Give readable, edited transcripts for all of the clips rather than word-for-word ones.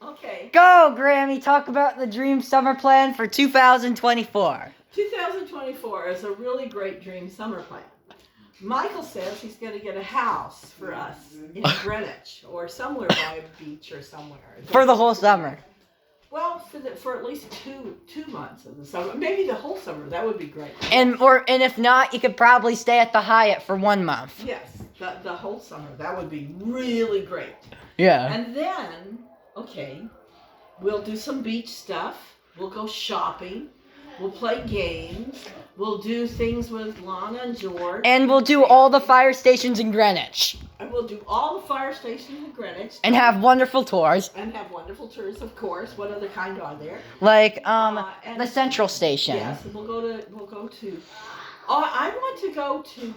Okay. Go, Grammy. Talk about the dream summer plan for 2024. 2024 is a really great dream summer plan. Michael says he's going to get a house for us in Greenwich or somewhere by a beach or somewhere. For the whole summer. Well, for at least two months of the summer, maybe the whole summer. That would be great. And if not, you could probably stay at the Hyatt for 1 month. Yes, the whole summer. That would be really great. Yeah. And then, okay, we'll do some beach stuff. We'll go shopping. We'll play games. We'll do things with Lana and George. And we'll do all the fire stations in Greenwich. And we'll do all the fire stations in Greenwich. And have wonderful tours. And have wonderful tours, of course. What other kind are there? Like the Central Station. Yes, we'll go to. Oh, I want to go to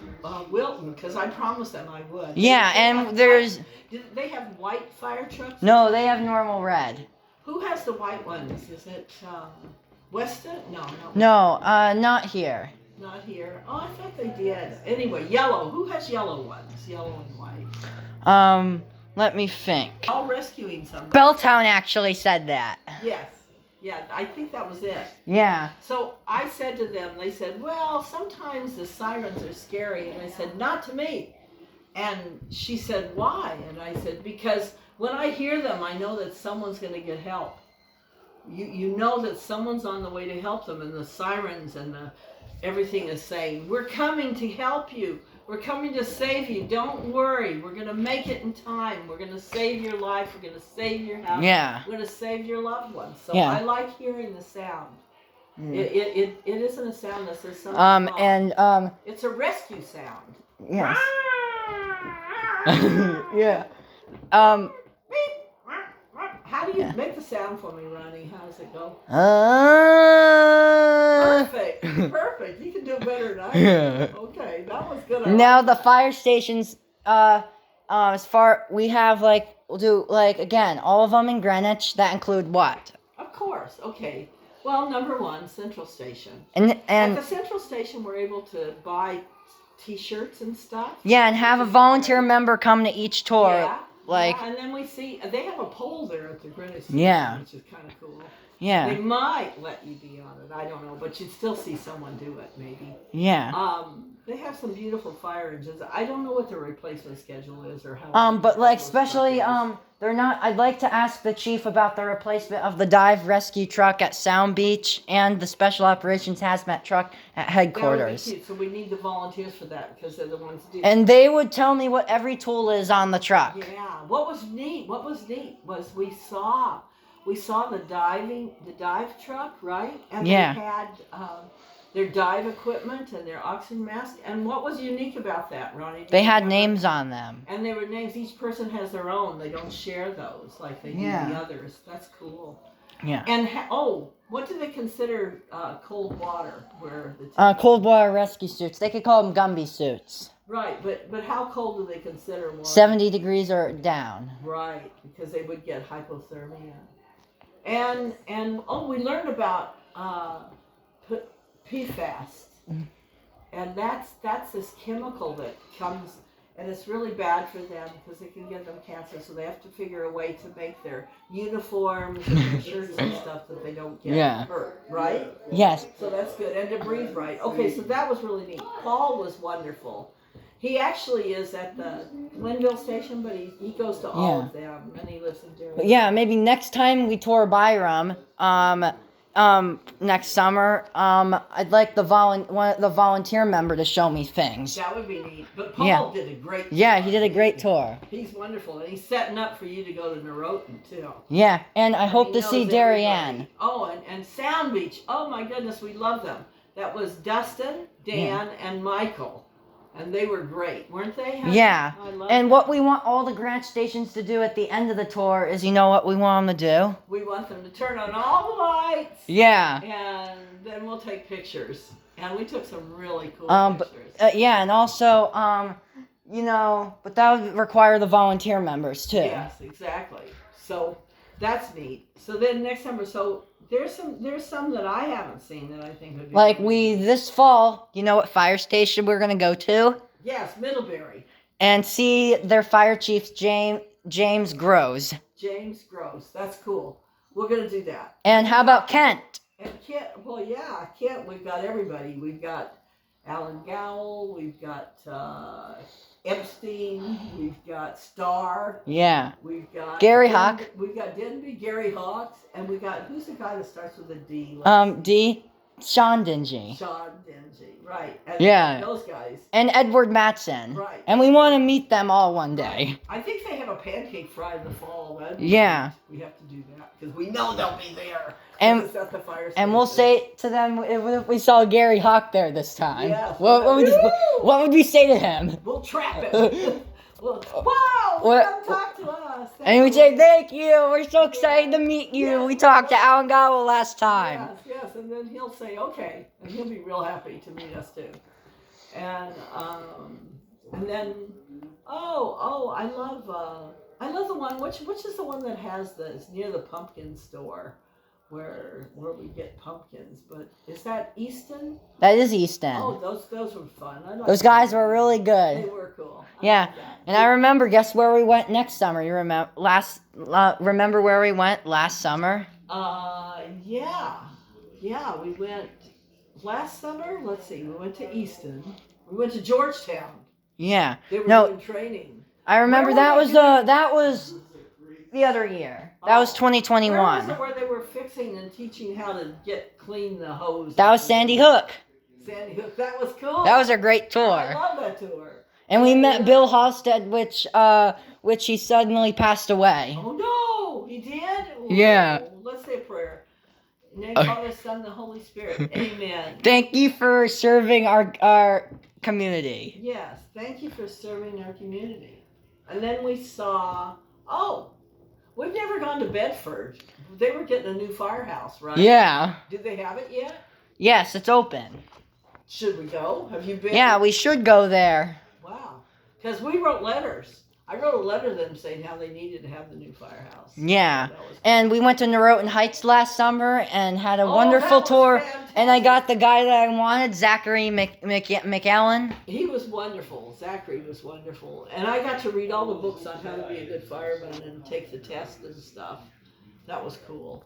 Wilton because I promised them I would. Yeah, and there's. Do they have white fire trucks? No, they have normal red. Who has the white ones? Is it Weston? No. No, not here. Not here. Oh, I thought they did. Anyway, yellow. Who has yellow ones? Yellow and white. Let me think. All rescuing somebody. Belltown actually said that. Yes. Yeah, I think that was it. Yeah. So I said to them, they said, well, sometimes the sirens are scary. And I said, not to me. And she said, why? And I said, because when I hear them, I know that someone's going to get help. You know that someone's on the way to help them, and the sirens and everything is saying, we're coming to help you. We're coming to save you. Don't worry. We're going to make it in time. We're going to save your life. We're going to save your house. Yeah. We're going to save your loved ones. So Yeah. I like hearing the sound. It isn't a sound that says something. It's a rescue sound. Yes. Yeah. How do you make the sound for me, Ronnie? How does it go? Perfect. You can do better than I can. Okay, that was good. Now the fire stations, we have we'll do again, all of them in Greenwich. That include what? Of course. Okay. Well, number one, Central Station. And at the Central Station, we're able to buy T-shirts and stuff. Yeah, and have a volunteer member come to each tour. Yeah. And then we see they have a pole there at the Greenwich Station, which is kind of cool. Yeah. They might let you be on it. I don't know, but you'd still see someone do it, maybe. Yeah. They have some beautiful fire engines. I don't know what the replacement schedule is or how. But especially they're not. I'd like to ask the chief about the replacement of the dive rescue truck at Sound Beach and the special operations hazmat truck at headquarters. That would be cute. So we need the volunteers for that because they're the ones who do. And they would tell me what every tool is on the truck. Yeah. What was neat was we saw the dive truck, right? And they had their dive equipment and their oxygen mask. And what was unique about that, Ronnie? They had names on them. And they were names. Each person has their own. They don't share those like they do the others. That's cool. Yeah. And what do they consider cold water? Cold water rescue suits. They could call them Gumby suits. Right, but how cold do they consider water? 70 degrees or down. Right, because they would get hypothermia. And we learned about PFAS, and that's this chemical that comes, and it's really bad for them because it can give them cancer. So they have to figure a way to make their uniforms and their shirts and stuff that they don't get hurt. Right? Yes. So that's good, and to breathe right. Okay, so that was really neat. Paul was wonderful. He actually is at the Glenville station, but he goes to all of them, and he lives in Derry. Yeah, maybe next time we tour Byram, next summer, I'd like the volunteer member to show me things. That would be neat. But Paul did a great tour. Yeah, he did a great tour. He's wonderful, and he's setting up for you to go to Norotan, too. Yeah, and I hope to see Darien. Oh, and Sound Beach. Oh, my goodness, we love them. That was Dustin, Dan, and Michael. And they were great, weren't they? Yeah. And what we want all the Greenwich stations to do at the end of the tour is, you know what we want them to do? We want them to turn on all the lights. Yeah. And then we'll take pictures. And we took some really cool pictures. And also, but that would require the volunteer members, too. Yes, exactly. So that's neat. So then next summer, there's some that I haven't seen that I think would be this fall, you know what fire station we're going to go to? Yes, Middlebury. And see their fire chiefs, James Grows. James Gross. That's cool. We're gonna do that. And how about Kent? And Kent, well, yeah, Kent, we've got everybody. We've got Alan Gowell, we've got Epstein, we've got Starr, Yeah. we've got Gary Hawk. We've got Denby, Gary Hawks, and we got, who's the guy that starts with a D? D. Sean Dingy. Sean Dingy, right. And Yeah. those guys. And Edward Matson. Right. And we want to meet them all one day. I think they have a pancake fry in the fall. Yeah. We have to do that because we know they'll be there. And It's at the fire station. And we'll say to them if we saw Gary Hawk there this time. Yes. What would we say to him? We'll trap him. Wow! Come talk to us. And we say, thank you. We're so excited to meet you. Yes. We talked to Alan Gowell last time. Yes. And then he'll say, okay. And he'll be real happy to meet us too. And then, I love the one, which is the one that has it's near the pumpkin store where we get pumpkins. But is that Easton? That is Easton. Oh, those were fun. Those guys were really good. They were cool. Yeah, and I remember. Guess where we went next summer? You remember remember where we went last summer? Yeah. We went last summer. Let's see. We went to Easton. We went to Georgetown. Yeah. They were doing training. I remember that was the other year. That was 2021. Where was it where they were fixing and teaching how to clean the hose? That was Sandy Hook. Sandy Hook. That was cool. That was a great tour. I love that tour. And we met Bill Halstead, which he suddenly passed away. Oh no, he did? Yeah. Let's say a prayer. In the name of the Father, Son, and the Holy Spirit. Amen. Thank you for serving our community. Yes, thank you for serving our community. And then we saw, we've never gone to Bedford. They were getting a new firehouse, right? Yeah. Do they have it yet? Yes, it's open. Should we go? Have you been? Yeah, we should go there. Wow. Because we wrote letters. I wrote a letter to them saying how they needed to have the new firehouse. Yeah. That was cool. And we went to Norotan Heights last summer and had a wonderful tour. Fantastic. And I got the guy that I wanted, Zachary McAllen. He was wonderful. Zachary was wonderful. And I got to read all the books on how to be a good fireman and take the test and stuff. That was cool.